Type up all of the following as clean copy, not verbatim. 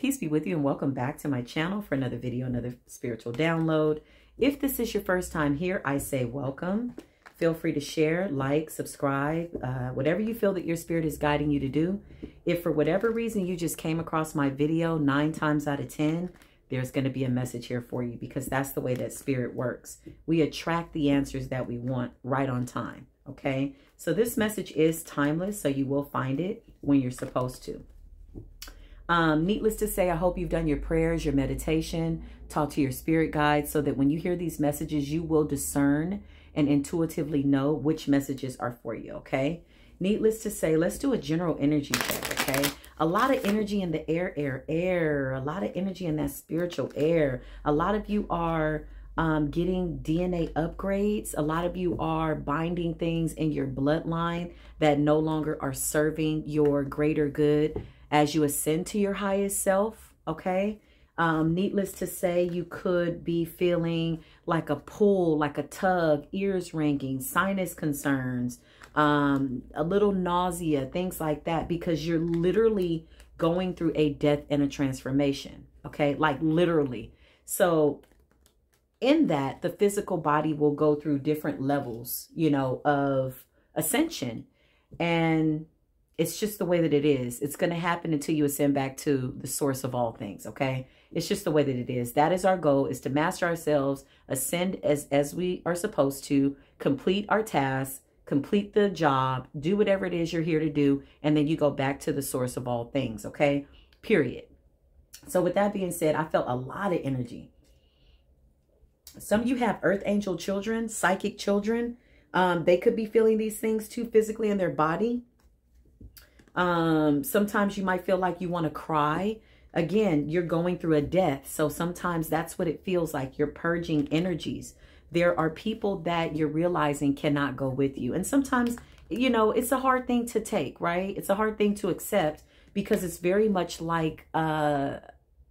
Peace be with you and welcome back to my channel for another video, another spiritual download. If this is your first time here, I say welcome. Feel free to share, like, subscribe, whatever you feel that your spirit is guiding you to do. If for whatever reason you just came across my video 9 times out of 10, there's going to be a message here for you because that's the way that spirit works. We attract the answers that we want right on time. Okay, so this message is timeless, so you will find it when you're supposed to. Needless to say, I hope you've done your prayers, your meditation, talk to your spirit guides so that when you hear these messages, you will discern and intuitively know which messages are for you, okay? Needless to say, let's do a general energy check, okay? A lot of energy in the air, a lot of energy in that spiritual air. A lot of you are getting DNA upgrades. A lot of you are binding things in your bloodline that no longer are serving your greater good as you ascend to your highest self, okay? Needless to say, you could be feeling like a pull, like a tug, ears ringing, sinus concerns, a little nausea, things like that, because you're literally going through a death and a transformation, okay? Like literally. So in that, the physical body will go through different levels, you know, of ascension. And it's just the way that it is. It's going to happen until you ascend back to the source of all things, okay? It's just the way that it is. That is our goal, is to master ourselves, ascend as we are supposed to, complete our tasks, complete the job, do whatever it is you're here to do, and then you go back to the source of all things, okay? Period. So with that being said, I felt a lot of energy. Some of you have earth angel children, psychic children. They could be feeling these things too physically in their body. Sometimes you might feel like you want to cry. Again, you're going through a death. So sometimes that's what it feels like. You're purging energies. There are people that you're realizing cannot go with you. And sometimes, you know, it's a hard thing to take, right? It's a hard thing to accept because it's very much like a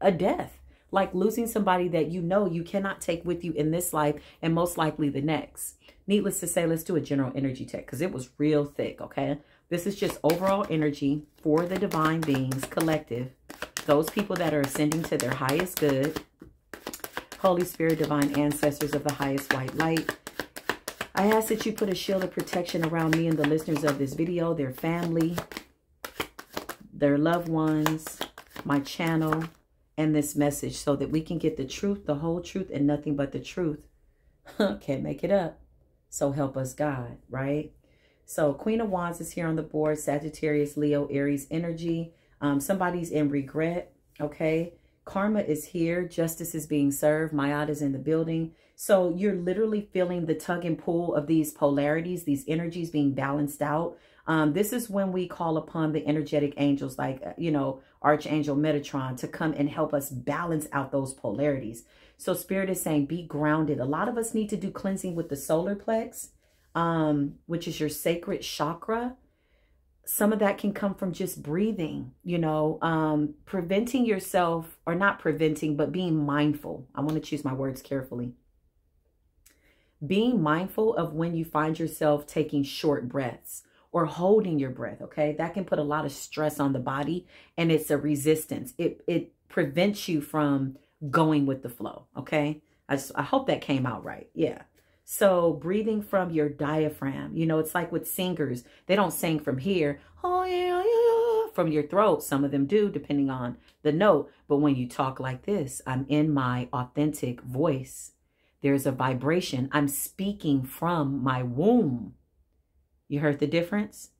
death. Like losing somebody that you know you cannot take with you in this life and most likely the next. Needless to say, let's do a general energy check because it was real thick, okay? This is just overall energy for the divine beings, collective, those people that are ascending to their highest good. Holy Spirit, divine ancestors of the highest white light, I ask that you put a shield of protection around me and the listeners of this video, their family, their loved ones, my channel, and this message so that we can get the truth, the whole truth, and nothing but the truth. Can't make it up. So help us God, right? So Queen of Wands is here on the board. Sagittarius, Leo, Aries energy. Somebody's in regret, okay? Karma is here. Justice is being served. Mayat is in the building. So you're literally feeling the tug and pull of these polarities, these energies being balanced out. This is when we call upon the energetic angels like, you know, Archangel Metatron to come and help us balance out those polarities. So Spirit is saying, be grounded. A lot of us need to do cleansing with the solar plex, which is your sacred chakra. Some of that can come from just breathing, you know, preventing yourself, or not preventing, but being mindful. I want to choose my words carefully. Being mindful of when you find yourself taking short breaths or holding your breath, okay? That can put a lot of stress on the body, and it's a resistance. It prevents you from going with the flow, okay? I hope that came out right. Yeah. So breathing from your diaphragm, you know, it's like with singers, they don't sing from here, oh yeah, yeah, from your throat. Some of them do, depending on the note. But when you talk like this, I'm in my authentic voice. There's a vibration. I'm speaking from my womb. You heard the difference?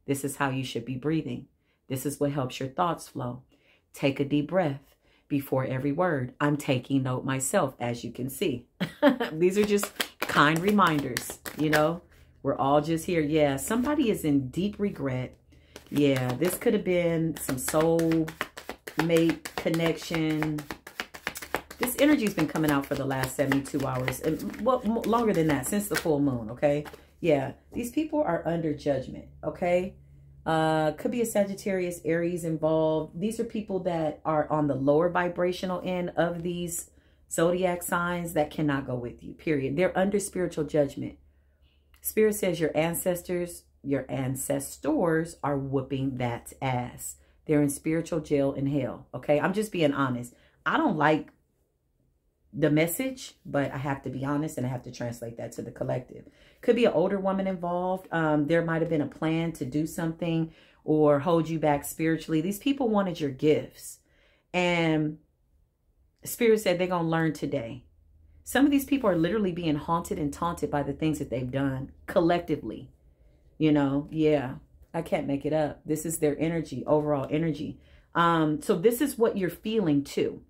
This is how you should be breathing. This is what helps your thoughts flow. Take a deep breath before every word. I'm taking note myself, as you can see. These are just kind reminders, you know, we're all just here. Yeah, somebody is in deep regret. Yeah, this could have been some soul mate connection. This energy's been coming out for the last 72 hours. And well, longer than that, since the full moon, okay? Yeah, these people are under judgment, okay? Could be a Sagittarius, Aries involved. These are people that are on the lower vibrational end of these zodiac signs that cannot go with you, period. They're under spiritual judgment. Spirit says your ancestors are whooping that ass. They're in spiritual jail in hell. Okay, I'm just being honest. I don't like the message, but I have to be honest and I have to translate that to the collective. Could be an older woman involved. There might have been a plan to do something or hold you back spiritually. These people wanted your gifts, and Spirit said they're going to learn today. Some of these people are literally being haunted and taunted by the things that they've done collectively. You know, yeah, I can't make it up. This is their energy, overall energy. So this is what you're feeling too.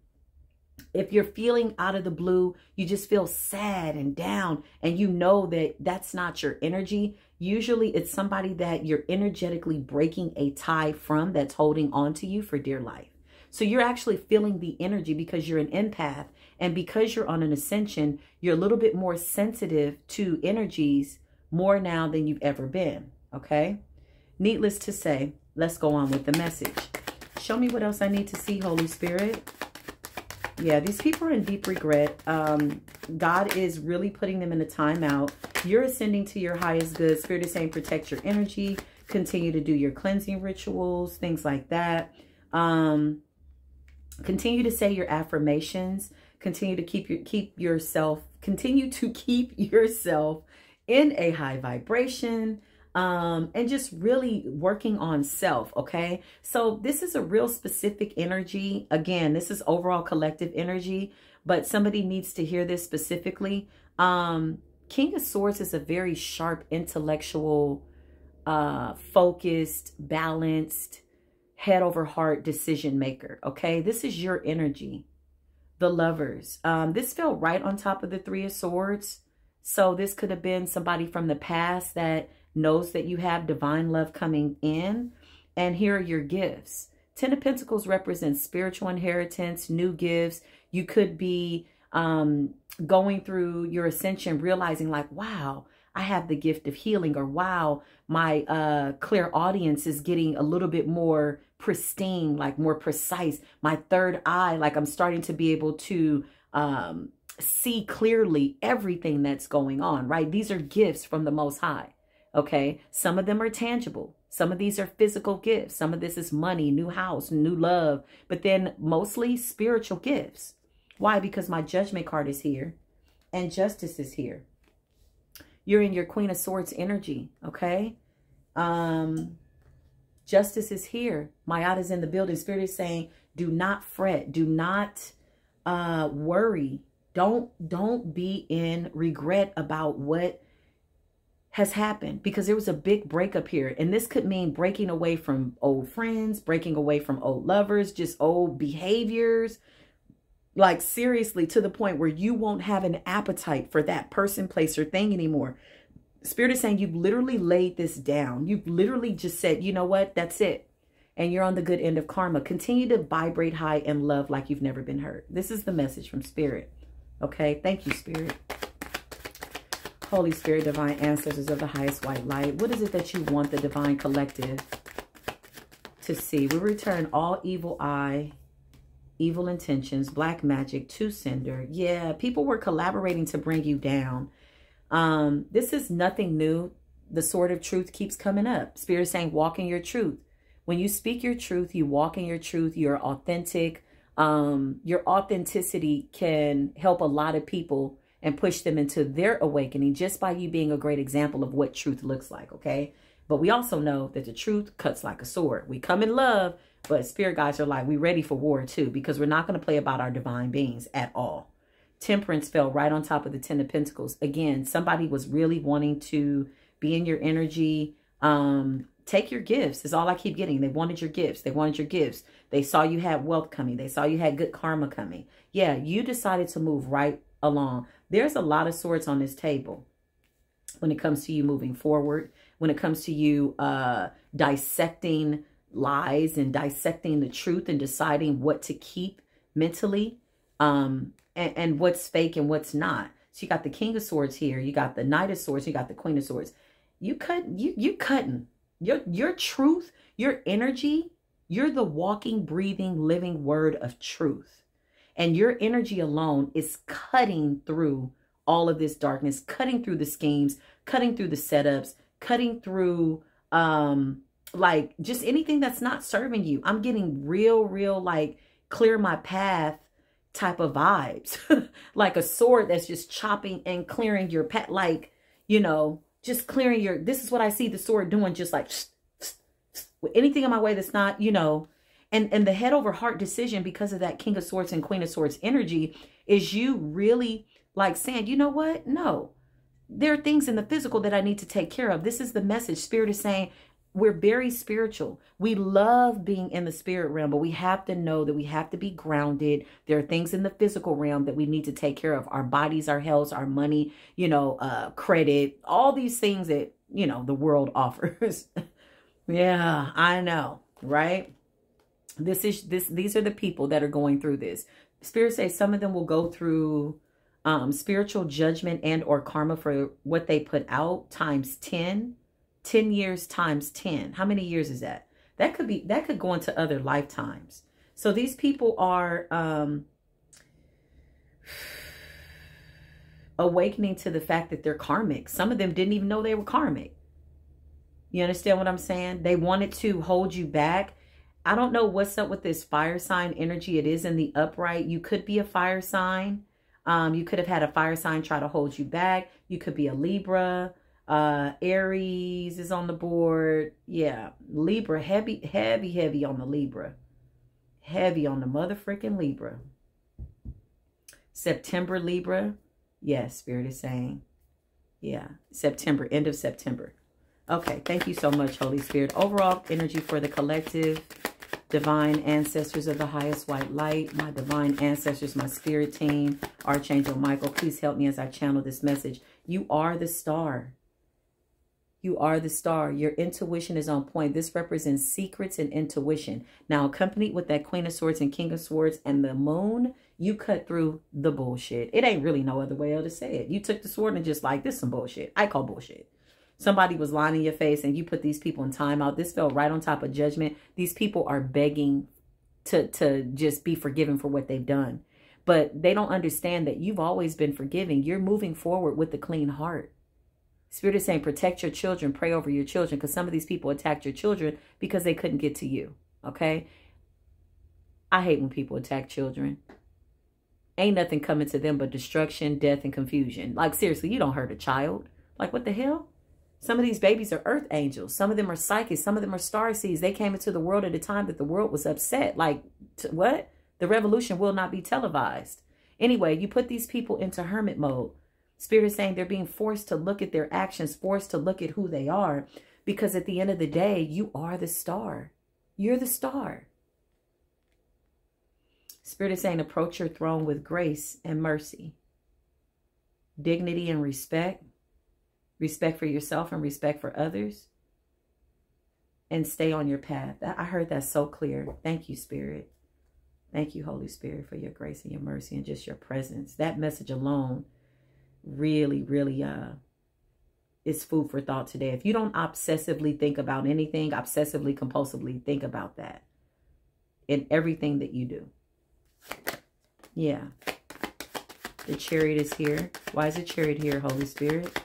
If you're feeling out of the blue, you just feel sad and down, and you know that that's not your energy. Usually it's somebody that you're energetically breaking a tie from, that's holding on to you for dear life. So you're actually feeling the energy because you're an empath, and because you're on an ascension, you're a little bit more sensitive to energies more now than you've ever been. Okay. Needless to say, let's go on with the message. Show me what else I need to see, Holy Spirit. Yeah, these people are in deep regret. God is really putting them in a timeout. You're ascending to your highest good. Spirit is saying protect your energy. Continue to do your cleansing rituals, things like that. Continue to say your affirmations. Continue to keep yourself in a high vibration. And just really working on self. Okay. So this is a real specific energy. Again, this is overall collective energy, but somebody needs to hear this specifically. King of Swords is a very sharp, intellectual, focused, balanced, head over heart decision maker. Okay. This is your energy. The Lovers. This fell right on top of the Three of Swords. So this could have been somebody from the past that knows that you have divine love coming in. And here are your gifts. Ten of Pentacles represents spiritual inheritance, new gifts. You could be going through your ascension, realizing like, wow, I have the gift of healing, or wow, my clairaudience is getting a little bit more pristine, like more precise. My third eye, like I'm starting to be able to see clearly everything that's going on, right? These are gifts from the Most High. Okay. Some of them are tangible. Some of these are physical gifts. Some of this is money, new house, new love, but then mostly spiritual gifts. Why? Because my Judgment card is here and Justice is here. You're in your Queen of Swords energy. Okay. Justice is here. Mayada's in the building. Spirit is saying, do not fret. Do not worry. Don't be in regret about what has happened, because there was a big breakup here. And this could mean breaking away from old friends, breaking away from old lovers, just old behaviors. Like seriously, to the point where you won't have an appetite for that person, place, or thing anymore. Spirit is saying you've literally laid this down. You've literally just said, you know what, that's it. And you're on the good end of karma. Continue to vibrate high in love like you've never been hurt. This is the message from Spirit. Okay, thank you, Spirit. Holy Spirit, divine ancestors of the highest white light. What is it that you want the divine collective to see? We return all evil eye, evil intentions, black magic to sender. Yeah, people were collaborating to bring you down. This is nothing new. The sword of truth keeps coming up. Spirit is saying walk in your truth. When you speak your truth, you walk in your truth. You're authentic. Your authenticity can help a lot of people and push them into their awakening just by you being a great example of what truth looks like, okay? But we also know that the truth cuts like a sword. We come in love, but spirit guides are like, we ready for war too, because we're not going to play about our divine beings at all. Temperance fell right on top of the Ten of Pentacles. Again, somebody was really wanting to be in your energy. Take your gifts is all I keep getting. They wanted your gifts. They wanted your gifts. They saw you had wealth coming. They saw you had good karma coming. Yeah, you decided to move right along. There's a lot of swords on this table when it comes to you moving forward, when it comes to you dissecting lies and dissecting the truth and deciding what to keep mentally and what's fake and what's not. So you got the King of Swords here. You got the Knight of Swords. You got the Queen of Swords. You cutting your truth, your energy. You're the walking, breathing, living word of truth. And your energy alone is cutting through all of this darkness, cutting through the schemes, cutting through the setups, cutting through like just anything that's not serving you. I'm getting real, like clear my path type of vibes. Like a sword that's just chopping and clearing your path. Like, you know, just clearing your, this is what I see the sword doing. Just like with anything in my way that's not, you know, and the head over heart decision, because of that King of Swords and Queen of Swords energy, is you really like saying, you know what? No, there are things in the physical that I need to take care of. This is the message. Spirit is saying, we're very spiritual. We love being in the spirit realm, but we have to know that we have to be grounded. There are things in the physical realm that we need to take care of. Our bodies, our health, our money, you know, credit, all these things that, you know, the world offers. Yeah, I know, right? These are the people that are going through this. Spirit says some of them will go through spiritual judgment and or karma for what they put out times 10. 10 years times 10. How many years is that? That could go into other lifetimes. So these people are awakening to the fact that they're karmic. Some of them didn't even know they were karmic. You understand what I'm saying? They wanted to hold you back. I don't know what's up with this fire sign energy. It is in the upright. You could be a fire sign. You could have had a fire sign try to hold you back. You could be a Libra. Aries is on the board. Yeah. Libra, heavy on the Libra. Heavy on the motherfucking Libra. September Libra. Yes, Spirit is saying. Yeah. September, end of September. Okay. Thank you so much, Holy Spirit. Overall energy for the collective. Divine ancestors of the highest white light. My divine ancestors, my spirit team. Archangel Michael, please help me as I channel this message. You are the star. You are the star. Your intuition is on point. This represents secrets and intuition. Now, accompanied with that Queen of Swords and King of Swords and the moon, you cut through the bullshit. It ain't really no other way to say it. You took the sword and just like, this is some bullshit. I call bullshit. Somebody was lying in your face and you put these people in timeout. This fell right on top of judgment. These people are begging to just be forgiven for what they've done. But they don't understand that you've always been forgiving. You're moving forward with a clean heart. Spirit is saying, protect your children, pray over your children, because some of these people attacked your children because they couldn't get to you. Okay? I hate when people attack children. Ain't nothing coming to them but destruction, death, and confusion. Like, seriously, you don't hurt a child. Like, what the hell? Some of these babies are earth angels. Some of them are psychics. Some of them are star seeds. They came into the world at a time that the world was upset. Like, what? The revolution will not be televised. Anyway, you put these people into hermit mode. Spirit is saying they're being forced to look at their actions, forced to look at who they are, because at the end of the day, you are the star. You're the star. Spirit is saying approach your throne with grace and mercy, dignity and respect, respect for yourself and respect for others, and stay on your path. I heard that so clear. Thank you, Spirit. Thank you, Holy Spirit, for your grace and your mercy and just your presence. That message alone really is food for thought today. If you don't obsessively think about anything, obsessively, compulsively think about that in everything that you do. Yeah. The Chariot is here. Why is the Chariot here, Holy Spirit?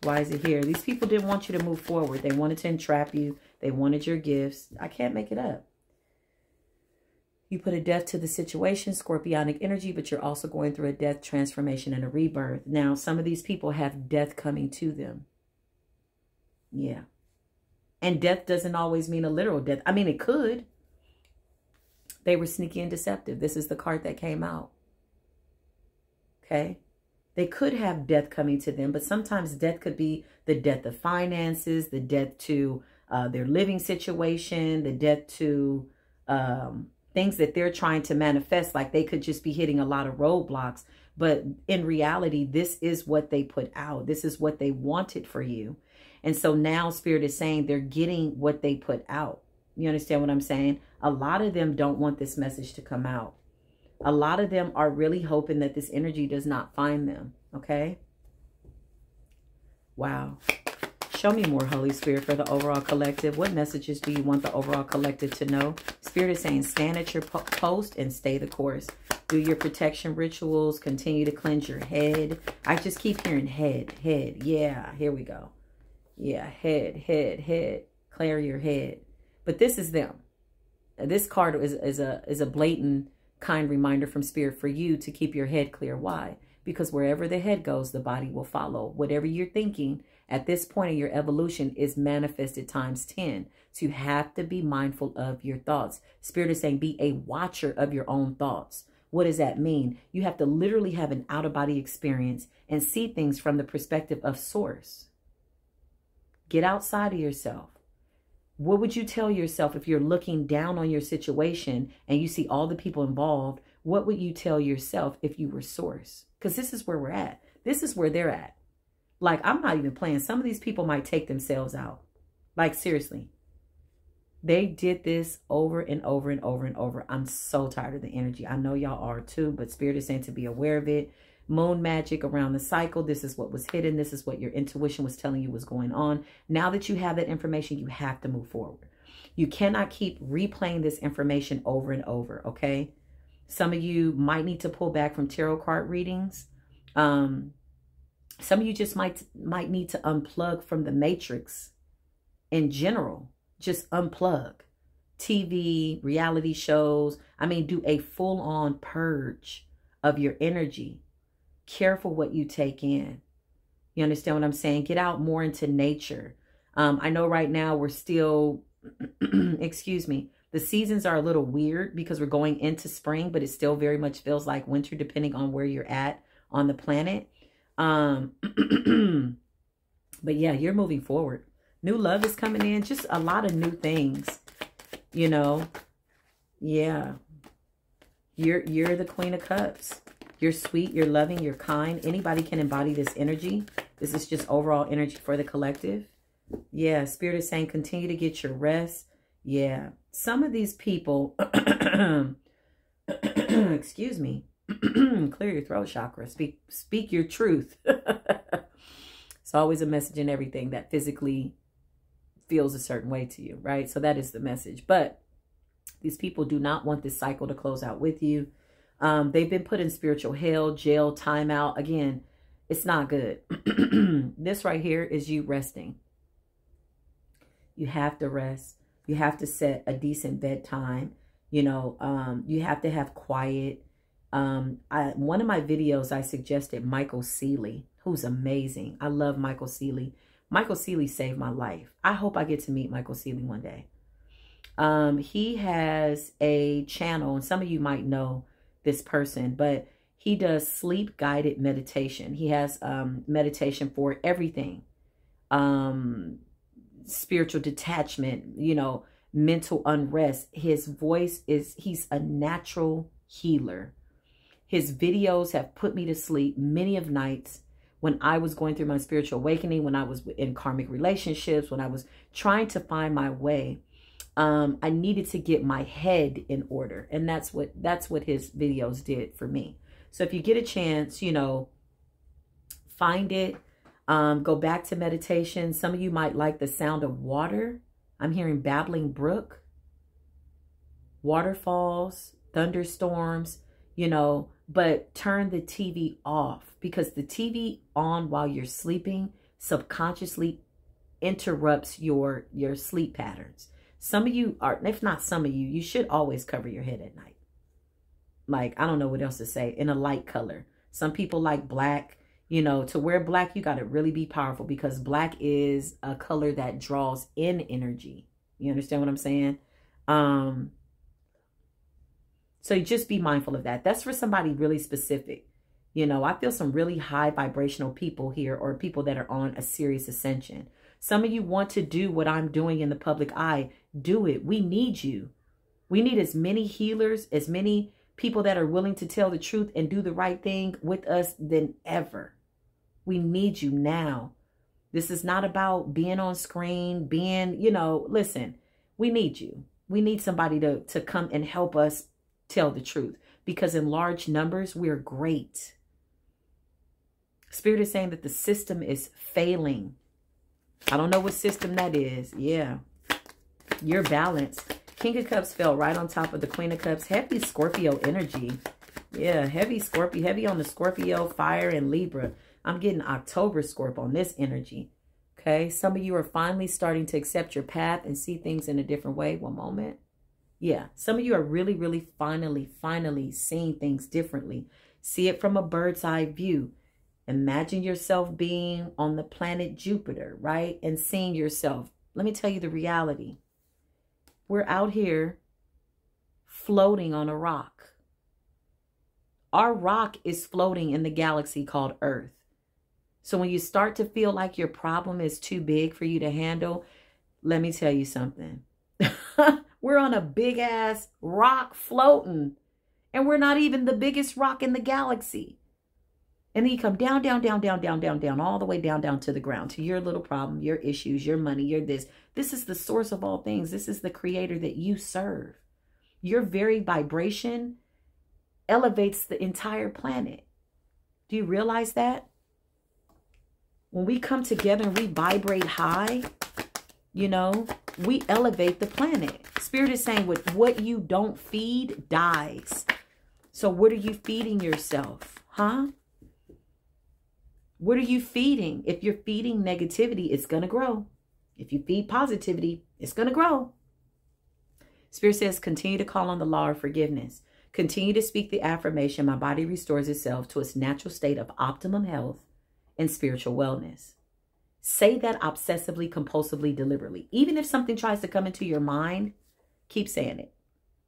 Why is it here? These people didn't want you to move forward. They wanted to entrap you. They wanted your gifts. I can't make it up. You put a death to the situation, scorpionic energy, but you're also going through a death, transformation, and a rebirth. Now, some of these people have death coming to them. Yeah. And death doesn't always mean a literal death. I mean, it could. They were sneaky and deceptive. This is the card that came out. Okay. They could have death coming to them, but sometimes death could be the death of finances, the death to their living situation, the death to things that they're trying to manifest. Like they could just be hitting a lot of roadblocks. But in reality, this is what they put out. This is what they wanted for you. And so now Spirit is saying they're getting what they put out. You understand what I'm saying? A lot of them don't want this message to come out. A lot of them are really hoping that this energy does not find them. Okay? Wow. Show me more, Holy Spirit, for the overall collective. What messages do you want the overall collective to know? Spirit is saying stand at your post and stay the course. Do your protection rituals. Continue to cleanse your head. I just keep hearing head, head. Yeah, here we go. Yeah, head. clear your head. But this is them. This card is a blatant, kind reminder from Spirit for you to keep your head clear. Why? Because wherever the head goes, the body will follow. Whatever you're thinking at this point in your evolution is manifested times 10. So you have to be mindful of your thoughts. Spirit is saying be a watcher of your own thoughts. What does that mean? You have to literally have an out-of-body experience and see things from the perspective of source. Get outside of yourself. What would you tell yourself if you're looking down on your situation and you see all the people involved? What would you tell yourself if you were source? Because this is where we're at. This is where they're at. Like, I'm not even playing. Some of these people might take themselves out. Like, seriously. They did this over and over and over and over. I'm so tired of the energy. I know y'all are too, but Spirit is saying to be aware of it. Moon magic around the cycle. This is what was hidden. This is what your intuition was telling you was going on. Now that you have that information, you have to move forward. You cannot keep replaying this information over and over, okay? Some of you might need to pull back from tarot card readings. Some of you just might need to unplug from the matrix in general. Just unplug. TV, reality shows. I mean, do a full-on purge of your energy. Careful what you take in. You understand what I'm saying? Get out more into nature. I know right now we're still, excuse me, the seasons are a little weird because we're going into spring, but it still very much feels like winter depending on where you're at on the planet. But yeah, you're moving forward. New love is coming in. Just a lot of new things, you know. Yeah. You're the Queen of Cups. You're sweet, you're loving, you're kind. Anybody can embody this energy. This is just overall energy for the collective. Yeah, Spirit is saying continue to get your rest. Yeah. Some of these people, excuse me, clear your throat chakra. Speak your truth. It's always a message in everything that physically feels a certain way to you, right? So that is the message. But these people do not want this cycle to close out with you. They've been put in spiritual hell, jail, timeout. Again, it's not good. This right here is you resting. You have to rest. You have to set a decent bedtime. You know, you have to have quiet. One of my videos, I suggested Michael Seeley, who's amazing. I love Michael Seeley. Michael Seeley saved my life. I hope I get to meet Michael Seeley one day. He has a channel, and some of you might know this person, but he does sleep guided meditation. He has meditation for everything. Spiritual detachment, you know, mental unrest. His voice is, he's a natural healer. His videos have put me to sleep many of nights when I was going through my spiritual awakening, when I was in karmic relationships, when I was trying to find my way. I needed to get my head in order. And that's what his videos did for me. So if you get a chance, you know, find it, go back to meditation. Some of you might like the sound of water. I'm hearing babbling brook, waterfalls, thunderstorms, you know, but turn the TV off, because the TV on while you're sleeping subconsciously interrupts your sleep patterns. Some of you are, if not some of you, you should always cover your head at night. Like, I don't know what else to say, in a light color. Some people like black, you know, to wear black, you got to really be powerful, because black is a color that draws in energy. You understand what I'm saying? So just be mindful of that. That's for somebody really specific. You know, I feel some really high vibrational people here, or people that are on a serious ascension. Some of you want to do what I'm doing in the public eye. Do it. We need you. We need as many healers, as many people that are willing to tell the truth and do the right thing with us than ever. We need you now. This is not about being on screen, being, you know, listen, we need you. We need somebody to come and help us tell the truth, because in large numbers, we're great. Spirit is saying that the system is failing. I don't know what system that is. Yeah. You're balanced. King of Cups fell right on top of the Queen of Cups. Heavy Scorpio energy. Yeah, heavy Scorpio. Heavy on the Scorpio, fire, and Libra. I'm getting October Scorp on this energy. Okay. Some of you are finally starting to accept your path and see things in a different way. One moment. Yeah. Some of you are really, really finally seeing things differently. See it from a bird's eye view. Imagine yourself being on the planet Jupiter, right? And seeing yourself. Let me tell you the reality. We're out here floating on a rock. Our rock is floating in the galaxy called Earth. So when you start to feel like your problem is too big for you to handle, let me tell you something. We're on a big ass rock floating, and we're not even the biggest rock in the galaxy. And then you come down, all the way down to the ground, to your little problem, your issues, your money, your this. This is the source of all things. This is the creator that you serve. Your very vibration elevates the entire planet. Do you realize that? When we come together and we vibrate high, you know, we elevate the planet. Spirit is saying with what you don't feed dies. So what are you feeding yourself? Huh? What are you feeding? If you're feeding negativity, it's going to grow. If you feed positivity, it's going to grow. Spirit says, continue to call on the law of forgiveness. Continue to speak the affirmation, my body restores itself to its natural state of optimum health and spiritual wellness. Say that obsessively, compulsively, deliberately. Even if something tries to come into your mind, keep saying it.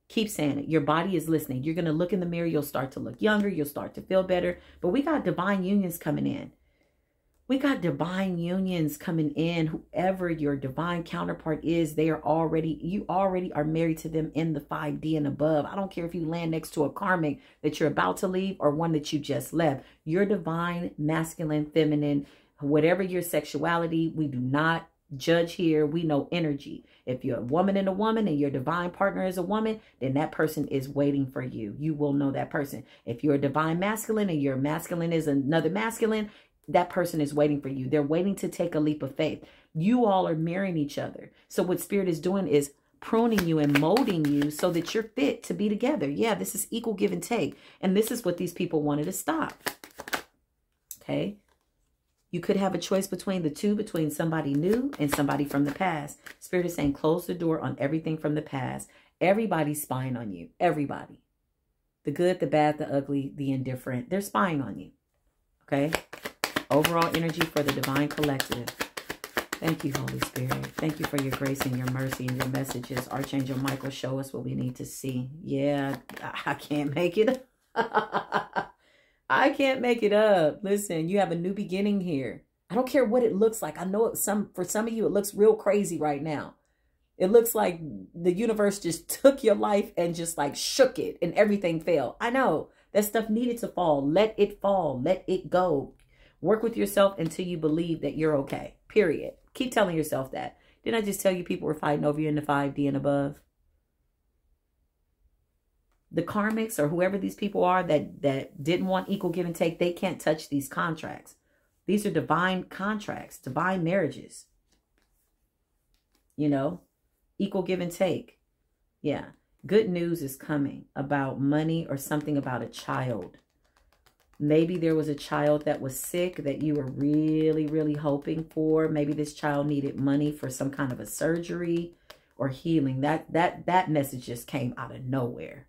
Keep saying it. Your body is listening. You're going to look in the mirror. You'll start to look younger. You'll start to feel better. But we got divine unions coming in. We got divine unions coming in. Whoever your divine counterpart is, you already are married to them in the 5D and above. I don't care if you land next to a karmic that you're about to leave or one that you just left. Your divine, masculine, feminine, whatever your sexuality, we do not judge here. We know energy. If you're a woman and your divine partner is a woman, then that person is waiting for you. You will know that person. If you're a divine masculine and your masculine is another masculine, that person is waiting for you. They're waiting to take a leap of faith. You all are mirroring each other. So what Spirit is doing is pruning you and molding you so that you're fit to be together. Yeah, this is equal give and take. And this is what these people wanted to stop. Okay. You could have a choice between the two, between somebody new and somebody from the past. Spirit is saying, close the door on everything from the past. Everybody's spying on you. Everybody. The good, the bad, the ugly, the indifferent. They're spying on you. Okay. Overall energy for the divine collective. Thank you, Holy Spirit. Thank you for your grace and your mercy and your messages. Archangel Michael, show us what we need to see. Yeah, I can't make it. I can't make it up. Listen, you have a new beginning here. I don't care what it looks like. I know for some of you, it looks real crazy right now. It looks like the universe just took your life and just like shook it and everything fell. I know that stuff needed to fall. Let it fall. Let it go. Work with yourself until you believe that you're okay. Period. Keep telling yourself that. Didn't I just tell you people were fighting over you in the 5D and above? The karmics or whoever these people are that didn't want equal give and take, they can't touch these contracts. These are divine contracts, divine marriages. You know, equal give and take. Yeah. Good news is coming about money or something about a child. Maybe there was a child that was sick that you were really, really hoping for. Maybe this child needed money for some kind of a surgery or healing. That message just came out of nowhere.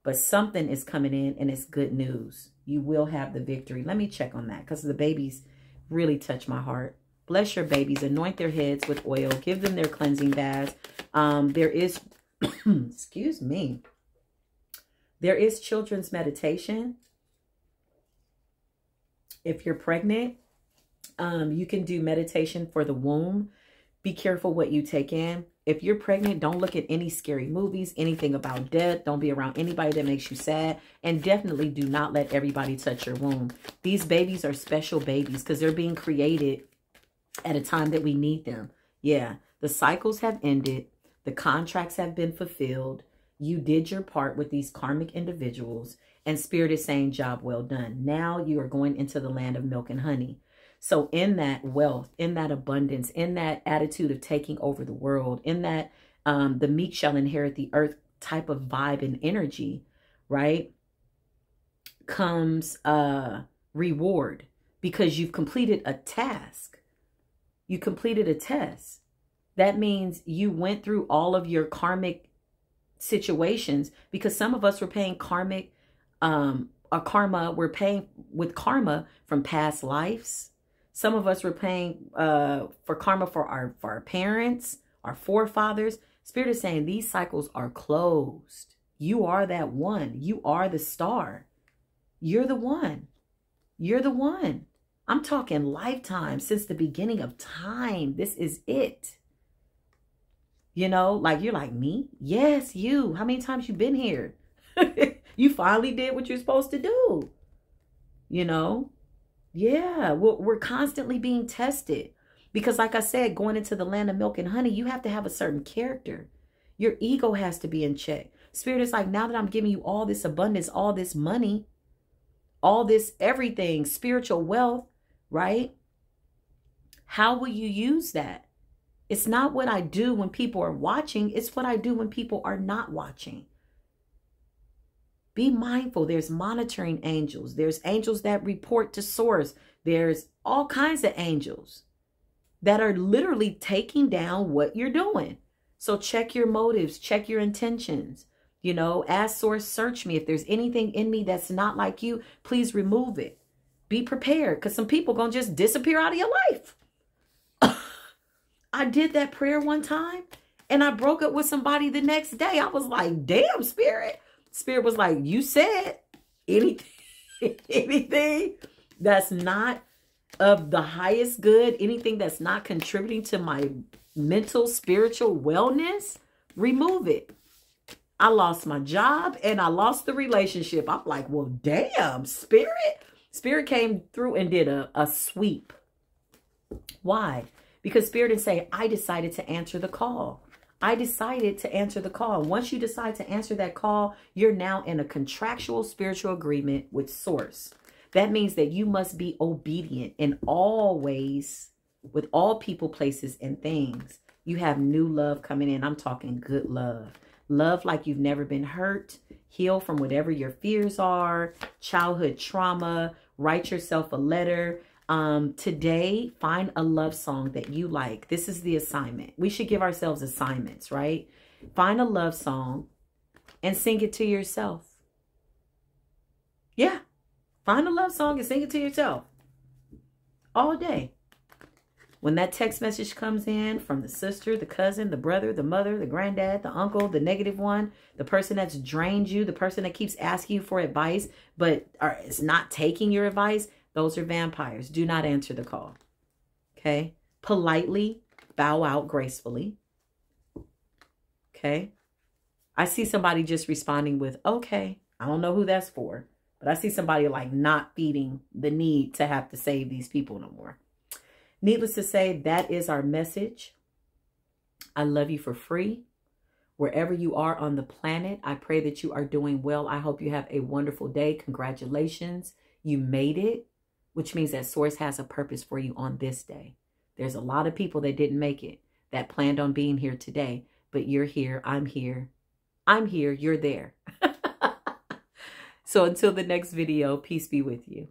But something is coming in and it's good news. You will have the victory. Let me check on that because the babies really touch my heart. Bless your babies. Anoint their heads with oil. Give them their cleansing baths. There is, excuse me. There is children's meditation. If you're pregnant, you can do meditation for the womb. Be careful what you take in. If you're pregnant, don't look at any scary movies, anything about death. Don't be around anybody that makes you sad. And definitely do not let everybody touch your womb. These babies are special babies because they're being created at a time that we need them. Yeah, the cycles have ended. The contracts have been fulfilled. You did your part with these karmic individuals. And Spirit is saying, job well done. Now you are going into the land of milk and honey. So in that wealth, in that abundance, in that attitude of taking over the world, in that the meek shall inherit the earth type of vibe and energy, right, comes reward because you've completed a task. You completed a test. That means you went through all of your karmic situations, because some of us were paying karmic, karma. We're paying with karma from past lives. Some of us were paying for karma for our parents, our forefathers. Spirit is saying these cycles are closed. You are that one. You are the star. You're the one. You're the one. I'm talking lifetime, since the beginning of time. This is it. You know, like you're like, me? Yes, you. How many times you been here? You finally did what you're supposed to do. You know? Yeah, we're constantly being tested. Because like I said, going into the land of milk and honey, you have to have a certain character. Your ego has to be in check. Spirit is like, now that I'm giving you all this abundance, all this money, all this everything, spiritual wealth, right? How will you use that? It's not what I do when people are watching. It's what I do when people are not watching. Be mindful. There's monitoring angels. There's angels that report to source. There's all kinds of angels that are literally taking down what you're doing. So check your motives, check your intentions. You know, ask source, search me. If there's anything in me that's not like you, please remove it. Be prepared, because some people going to just disappear out of your life. I did that prayer one time and I broke up with somebody the next day. I was like, damn, Spirit. Spirit was like, you said anything that's not of the highest good, anything that's not contributing to my mental, spiritual wellness, remove it. I lost my job and I lost the relationship. I'm like, well, damn, Spirit. Spirit came through and did a sweep. Why? Because Spirit is saying, I decided to answer the call. I decided to answer the call. Once you decide to answer that call, you're now in a contractual spiritual agreement with source. That means that you must be obedient in all ways, with all people, places, and things. You have new love coming in. I'm talking good love. Love like you've never been hurt. Heal from whatever your fears are. Childhood trauma. Write yourself a letter. Today, find a love song that you like. This is the assignment. We should give ourselves assignments, right? Find a love song and sing it to yourself. Yeah. Find a love song and sing it to yourself all day. When that text message comes in from the sister, the cousin, the brother, the mother, the granddad, the uncle, the negative one, the person that's drained you, the person that keeps asking you for advice, but is not taking your advice, those are vampires. Do not answer the call. Okay? Politely bow out gracefully. Okay? I see somebody just responding with, okay. I don't know who that's for. But I see somebody like not feeding the need to have to save these people no more. Needless to say, that is our message. I love you for free. Wherever you are on the planet, I pray that you are doing well. I hope you have a wonderful day. Congratulations. You made it, which means that source has a purpose for you on this day. There's a lot of people that didn't make it, that planned on being here today, but you're here. I'm here. I'm here. You're there. So until the next video, peace be with you.